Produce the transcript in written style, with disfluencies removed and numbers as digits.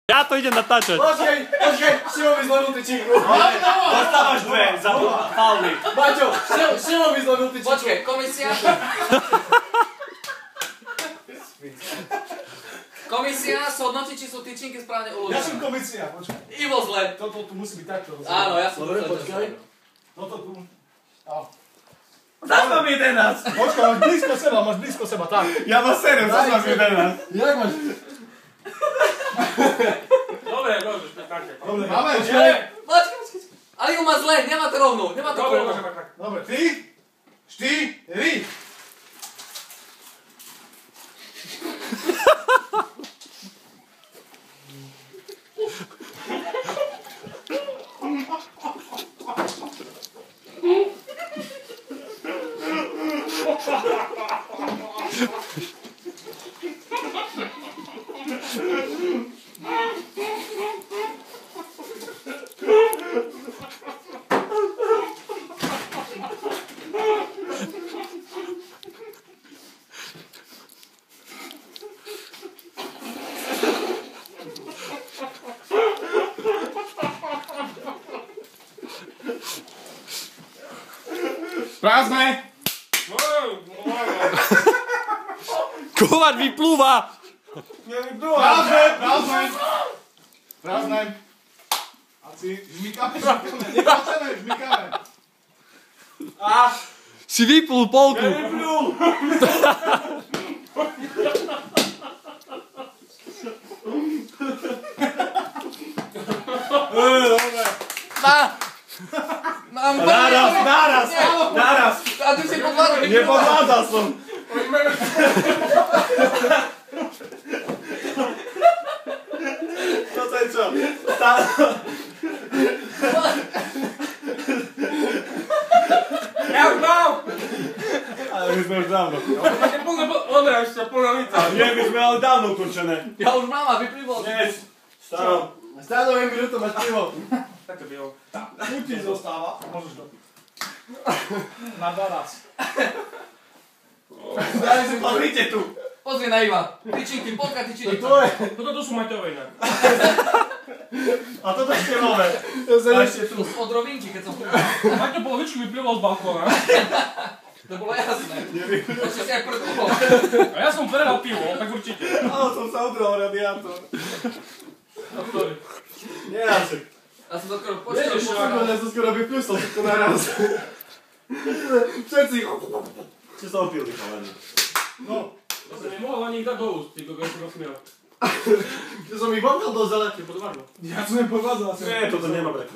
Ja to idem natáčať. Počkej, Šimovi zlenul tyčinku. Dostávaš dve za fauly. Maťo, Šimovi zlenul tyčinku. Počkej, komisia. Komisia shodnotí, či sú tyčinky správne uložené. Ja som komisia, počkaj. Ivo zle. Toto tu musí byť takto. Áno, ja som dobre, zle. počkaj. Toto tu. Zas mám 11. Počkaj, máš blízko seba, tak. Ja mám 7, zas mám 11. Jak máš? Dobre, môžeš, tak. Dobre, máme, počkaj. Počkaj. Ale Ivo má zle, nemá to rovno, nemá to Dobre, rovno. môžeme tak. Dobre, 3, 4. Prázdne! Kovač vyplúva. Prázdne! Asi, žmýkame. Neplačeme, žmýkame. Si vyplul polku. Naraz. A ty si podvádzal. Nepodvádzal som. Toto je čo? Ja už mám! Ale my sme už dávno. Máte plné ešte plná lica. Nie, my sme ale dávno ukončené. Ja už mám a vyplýval. Dnes. Starom. Stále minútu máš pivo. Tak to bylo. Putin zostáva. Môžeš dopiť. Na 12. Pozrite tu. Pozri na Iva. Tyčinky, polka tyčinky. Toto tu sú Maťové inak. A toto ešte nové. A ešte tu. Od rovinky, keď som Maťo polovičku vyplýval z balkóna. to bolo jasné. Ešte si aj prdulo. A ja som prehral pivo, tak určite. Ale som sa udral radiátor. Ktorý? Nerázek. Ja som to skoro Vieš, počul. ja som skoro vyplusol všetko naraz. Všetci. Čo sa opili, chalani? No, To sa nemohol ani ich dať do úst, ty kokos si rozsmiel. ja som ich bavil do zele. Ty podvážil. Ja som nepovedal. Nie, toto nemá prekne.